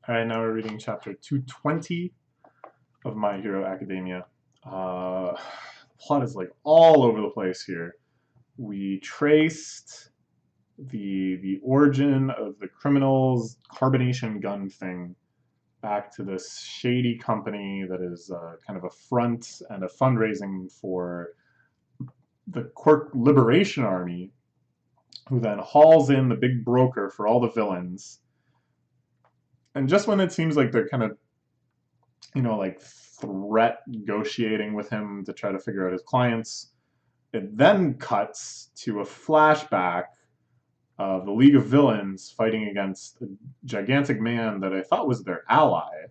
Alright, now we're reading chapter 220 of My Hero Academia. The plot is like all over the place here. We traced the origin of the criminal's carbonation gun thing back to this shady company that is kind of a front and a fundraising for the Quirk Liberation Army, who then hauls in the big broker for all the villains. And just when it seems like they're kind of, like threat negotiating with him to try to figure out his clients, it then cuts to a flashback of the League of Villains fighting against a gigantic man that I thought was their ally.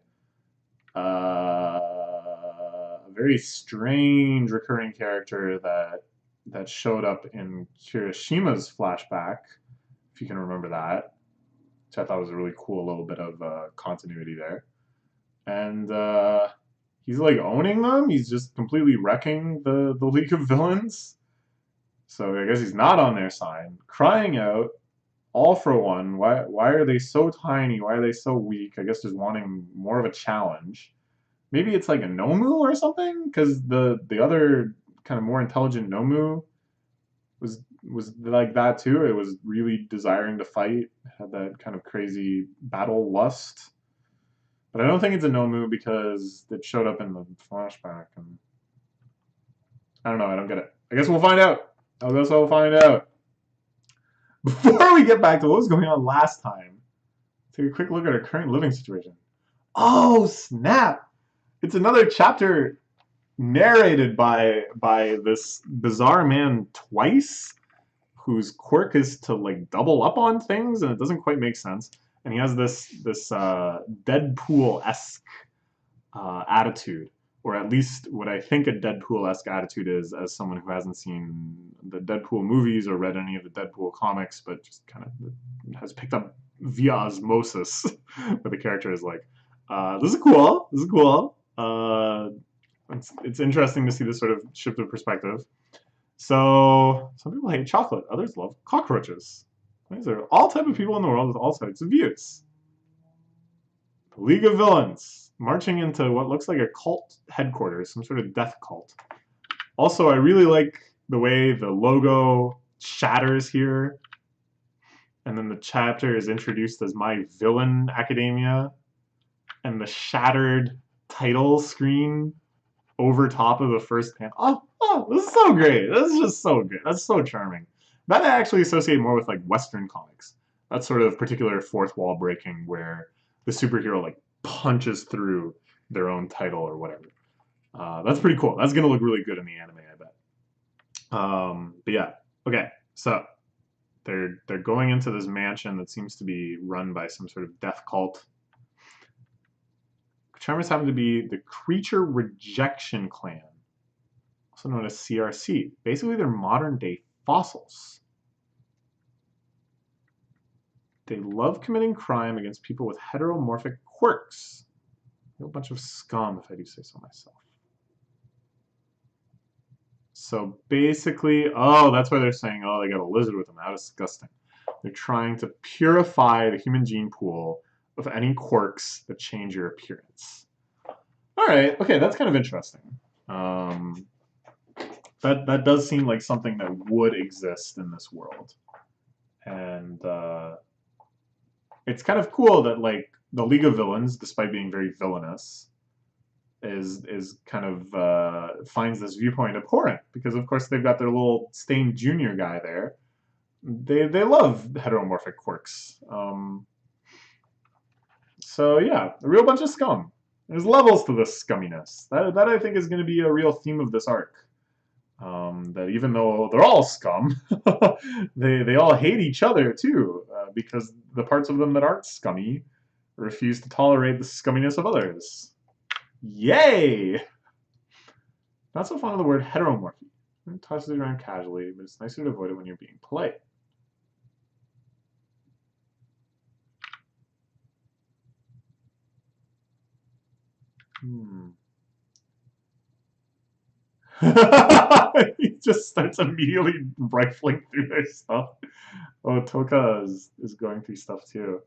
A very strange recurring character that showed up in Kirishima's flashback, if you can remember that, which I thought was a really cool little bit of continuity there. And he's like owning them. He's just completely wrecking the League of Villains. So I guess he's not on their side. Crying out, all for one. Why are they so tiny? Why are they so weak? I guess just wanting more of a challenge. Maybe it's like a Nomu or something, because the other kind of more intelligent Nomu was like that too. It was really desiring to fight, had that kind of crazy battle lust. But I don't think it's a Nomu because it showed up in the flashback, and I don't know. I don't get it. I guess we'll find out. I guess I'll find out. Before we get back to what was going on last time, take a quick look at our current living situation. Oh snap! It's another chapter narrated by this bizarre man twice, whose quirk is to like double up on things, and it doesn't quite make sense. And he has this Deadpool-esque attitude, or at least what I think a Deadpool-esque attitude is, as someone who hasn't seen the Deadpool movies or read any of the Deadpool comics, but just kind of has picked up via osmosis where the character is like, this is cool, this is cool. It's interesting to see this sort of shift of perspective. So some people hate chocolate, others love cockroaches. These are all type of people in the world with all types of views. The League of Villains, marching into what looks like a cult headquarters, some sort of death cult. Also, I really like the way the logo shatters here. And then the chapter is introduced as My Villain Academia. And the shattered title screen over top of the first panel. Oh, this is so great. This is just so good. That's so charming. That I actually associate more with like Western comics. That sort of particular fourth wall breaking where the superhero like punches through their own title or whatever. That's pretty cool. That's gonna look really good in the anime, I bet. But yeah, okay. So they're going into this mansion that seems to be run by some sort of death cult. Charmers happen to be the Creature Rejection Clan, also known as CRC. Basically, they're modern day fossils. They love committing crime against people with heteromorphic quirks. A bunch of scum, if I do say so myself. So basically, oh, that's why they're saying, oh, they got a lizard with them. How disgusting. They're trying to purify the human gene pool of any quirks that change your appearance. All right, okay, that's kind of interesting. That does seem like something that would exist in this world, and it's kind of cool that like the League of Villains, despite being very villainous, is kind of finds this viewpoint abhorrent because of course they've got their little Stain Junior guy there. They love heteromorphic quirks. So yeah, a real bunch of scum. There's levels to this scumminess. That I think is going to be a real theme of this arc. That even though they're all scum, they all hate each other too, because the parts of them that aren't scummy refuse to tolerate the scumminess of others. Yay! Not so fond of the word heteromorphy. It tosses it around casually, but it's nicer to avoid it when you're being polite. He just starts immediately rifling through their stuff. Oh, Toka is going through stuff too.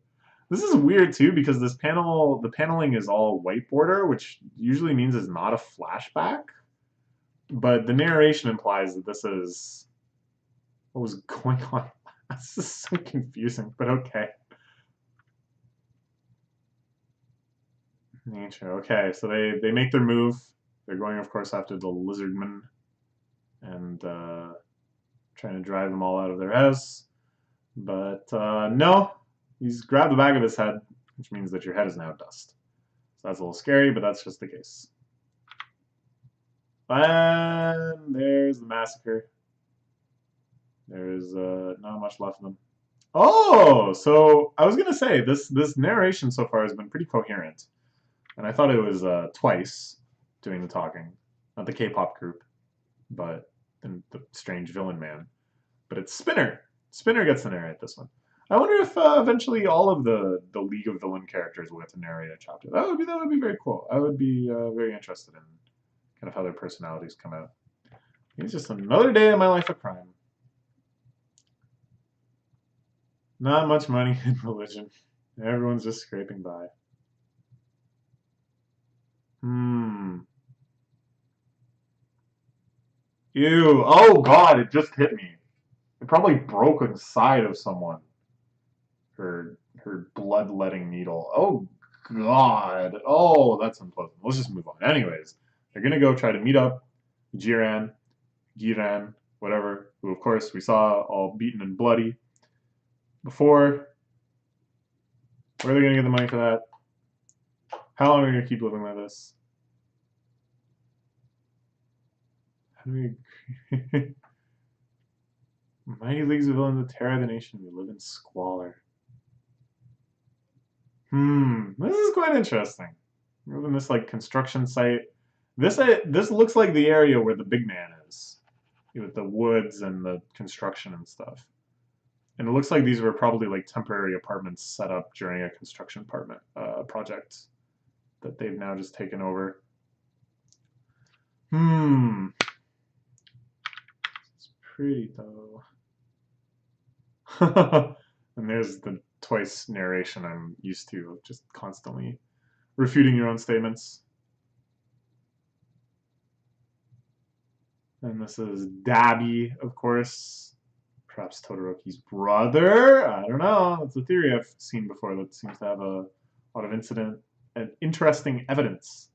This is weird too because this panel, the paneling is all white border, which usually means it's not a flashback. But the narration implies that this is what was going on. This is so confusing, but okay. Nature. Okay, so they make their move. They're going, of course, after the lizardmen and trying to drive them all out of their house. But no, he's grabbed the back of his head, which means that your head is now dust. So that's a little scary, but that's just the case. And there's the massacre. There's not much left of them. Oh, so I was gonna say this narration so far has been pretty coherent, and I thought it was Twice doing the talking, not the K-pop group, but the strange villain man. But it's Spinner. Spinner gets to narrate this one. I wonder if eventually all of the League of Villain characters will get to narrate a chapter. That would be very cool. I would be very interested in kind of how their personalities come out. It's just another day in my life of crime. Not much money in religion. Everyone's just scraping by. Hmm. Ew. Oh God, it just hit me. It probably broke inside of someone. Her bloodletting needle. Oh God. Oh, that's unpleasant. Let's just move on. Anyways, they're gonna go try to meet up Jiran, Giran, whatever, who of course we saw all beaten and bloody before. Where are they gonna get the money for that? How long are we gonna keep living like this? How do we Mighty leagues of villains that terror the nation. We live in squalor. This is quite interesting. We live in this like construction site. This looks like the area where the big man is, with the woods and the construction and stuff. And it looks like these were probably like temporary apartments set up during a construction project that they've now just taken over. It's pretty though. And there's the Twice narration I'm used to, of just constantly refuting your own statements. And this is Dabi, of course. Perhaps Todoroki's brother? I don't know. That's a theory I've seen before that seems to have a lot of incident and interesting evidence.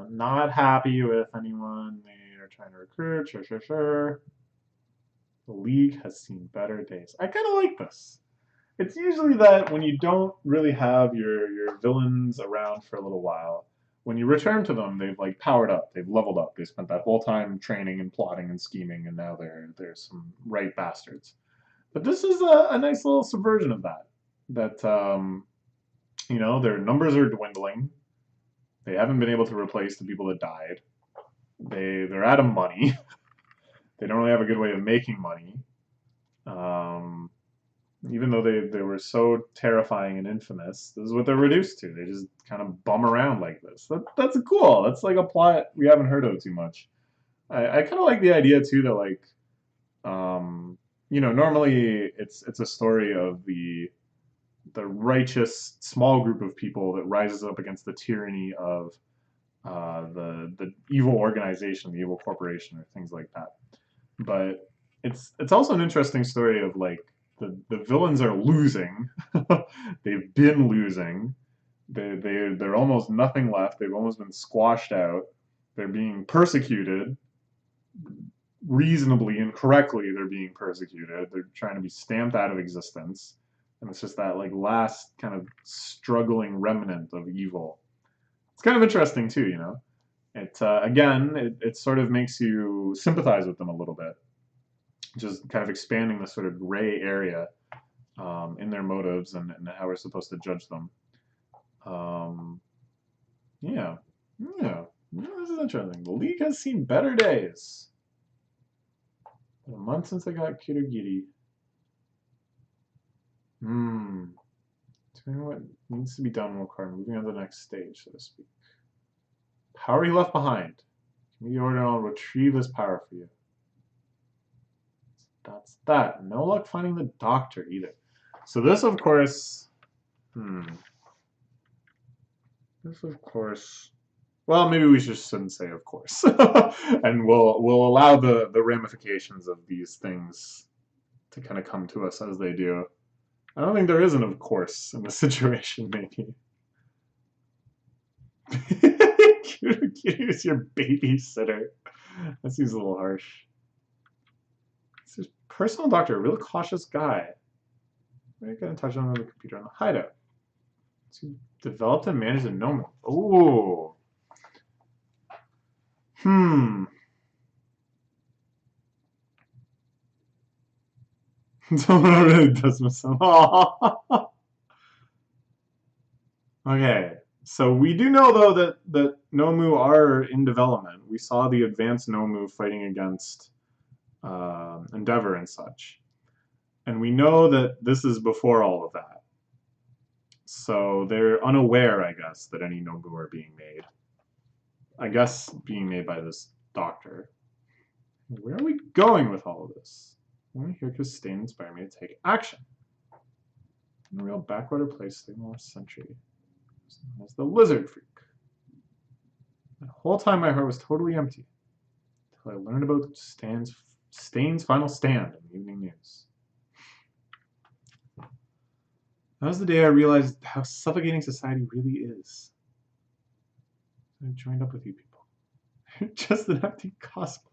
Not happy with anyone they are trying to recruit. Sure. The League has seen better days. I kind of like this. It's usually that when you don't really have your villains around for a little while, when you return to them, they've like powered up, they've leveled up, they spent that whole time training and plotting and scheming, and now they're some right bastards. But this is a nice little subversion of that. That their numbers are dwindling. They haven't been able to replace the people that died. They're out of money. They don't really have a good way of making money. Even though they were so terrifying and infamous, this is what they're reduced to. They just kind of bum around like this. That's cool. That's like a plot we haven't heard of too much. I kind of like the idea too that like, normally it's a story of the righteous small group of people that rises up against the tyranny of the evil organization, the evil corporation, or things like that. But it's also an interesting story of like the villains are losing. They've been losing. They're almost nothing left. They've almost been squashed out. They're being persecuted. Reasonably and correctly, they're being persecuted. They're trying to be stamped out of existence. And it's just that like last kind of struggling remnant of evil. It's kind of interesting too, you know. It sort of makes you sympathize with them a little bit, just kind of expanding the sort of gray area in their motives and how we're supposed to judge them. Yeah, this is interesting. The League has seen better days. A month since I got Kirigiri. Doing what needs to be done will require moving on to the next stage, so to speak. Power he left behind. Give me the order and I'll retrieve his power for you. That's that. No luck finding the doctor either. So this, of course, this, of course. Well, maybe we just shouldn't say "of course," and we'll allow the ramifications of these things to kind of come to us as they do. I don't think there is an "of course" in this situation. Maybe. Kiru's your babysitter. That seems a little harsh. It's his personal doctor, a real cautious guy. We're gonna touch on the computer on the hideout. To developed and managed a gnome. Oh. Someone really does miss some. Okay. So we do know though that Nomu are in development. We saw the advanced Nomu fighting against Endeavor and such. And we know that this is before all of that. So they're unaware, I guess, that any Nomu are being made. I guess being made by this doctor. Where are we going with all of this? Only here because Stain inspired me to take action. In a real backwater place, the last century. As the lizard freak. The whole time my heart was totally empty. Until I learned about Stain's final stand in the evening news. That was the day I realized how suffocating society really is. I joined up with you people. Just an empty cosplay.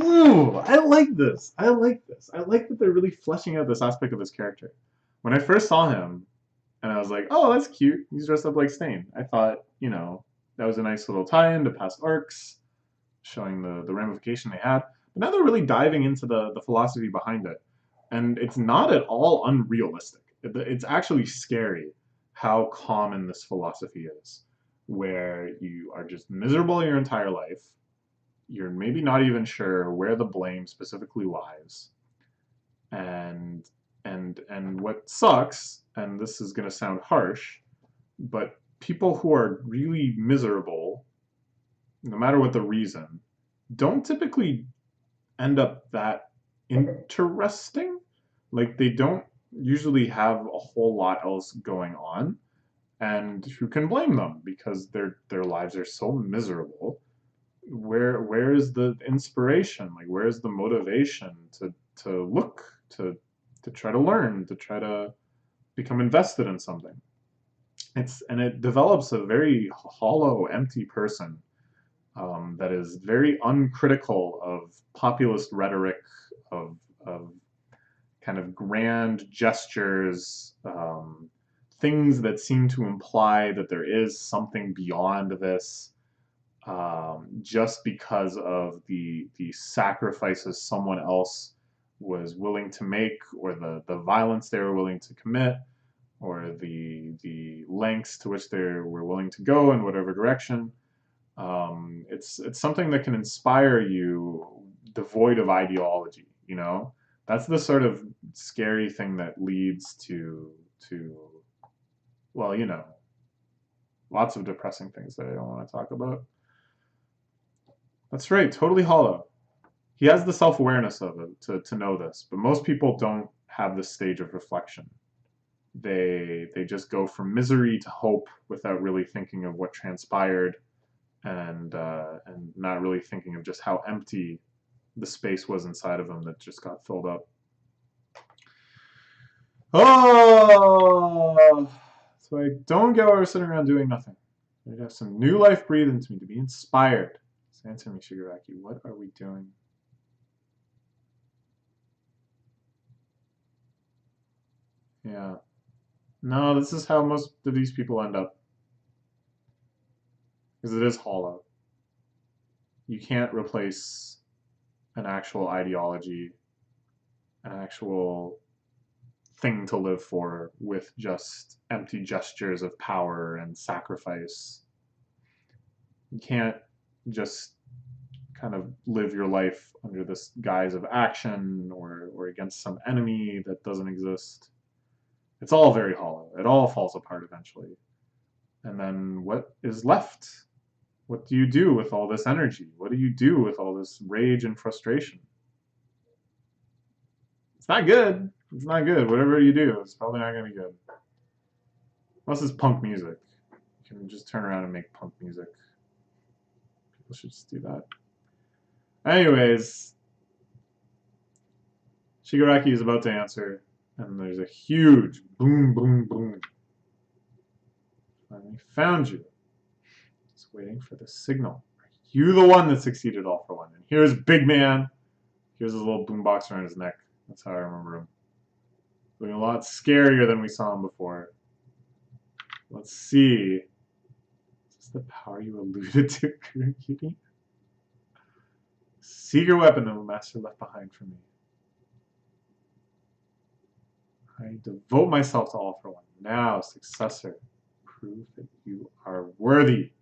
Ooh, I like this. I like this. I like that they're really fleshing out this aspect of his character. When I first saw him, and I was like, oh, that's cute. He's dressed up like Stain. I thought, you know, that was a nice little tie-in to past arcs, showing the ramification they had. But now they're really diving into the philosophy behind it. And it's not at all unrealistic. It's actually scary how common this philosophy is, where you are just miserable your entire life. You're maybe not even sure where the blame specifically lies. And what sucks, and this is going to sound harsh, but people who are really miserable, no matter what the reason, don't typically end up that interesting. Like, they don't usually have a whole lot else going on, and who can blame them because their lives are so miserable. Where is the inspiration? Like, where is the motivation to look, to try to learn, to try to become invested in something? It develops a very hollow, empty person that is very uncritical of populist rhetoric, of kind of grand gestures, things that seem to imply that there is something beyond this, just because of the sacrifices someone else was willing to make, or the violence they were willing to commit, or the lengths to which they were willing to go in whatever direction. It's something that can inspire you devoid of ideology, you know? That's the sort of scary thing that leads to well, you know, lots of depressing things that I don't want to talk about. That's right, totally hollow. He has the self-awareness of it to know this, but most people don't have this stage of reflection. They just go from misery to hope without really thinking of what transpired, and not really thinking of just how empty the space was inside of them that just got filled up. Oh, so I don't get why we're sitting around doing nothing. I'd have some new life breathed into me to be inspired. So answer me, Shigaraki. What are we doing? Yeah. No, this is how most of these people end up. Because it is hollow. You can't replace an actual ideology, an actual thing to live for, with just empty gestures of power and sacrifice. You can't just kind of live your life under this guise of action, or against some enemy that doesn't exist. It's all very hollow. It all falls apart eventually. And then what is left? What do you do with all this energy? What do you do with all this rage and frustration? It's not good. It's not good. Whatever you do, it's probably not gonna be good. Unless it's punk music. You can just turn around and make punk music. People should just do that. Anyways, Shigaraki is about to answer, and there's a huge boom, boom, boom. Finally found you. Just waiting for the signal. Are you the one that succeeded all for one? And here's Big Man. Here's his little boombox around his neck. That's how I remember him. Looking a lot scarier than we saw him before. Let's see. Is this the power you alluded to, Kurogiri? Secret weapon that the master left behind for me. I devote myself to all for one. Now, successor, prove that you are worthy.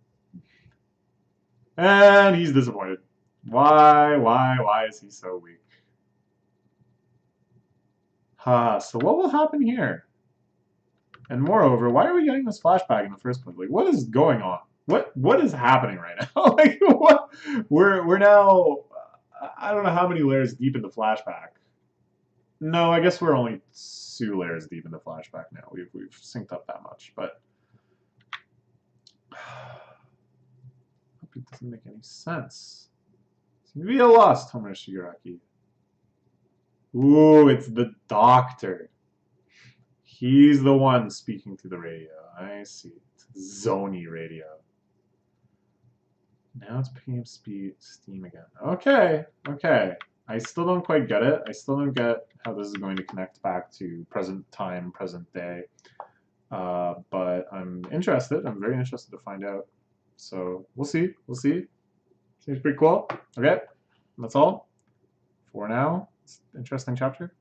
And he's disappointed. Why is he so weak? So what will happen here? And moreover, why are we getting this flashback in the first place? Like, what is going on? What is happening right now? Like, what? We're now, I don't know how many layers deep into flashback. No, I guess we're only 2 layers deep into flashback now. We've synced up that much, but it doesn't make any sense. Seems to be a lost Tomura Shigaraki. Ooh, it's the doctor. He's the one speaking through the radio. I see. It's Zony radio. Now it's picking up steam again. Okay, okay. I still don't quite get it. I still don't get how this is going to connect back to present time, present day. But I'm interested. I'm very interested to find out. So we'll see. We'll see. Seems pretty cool. Okay, that's all for now. It's an interesting chapter.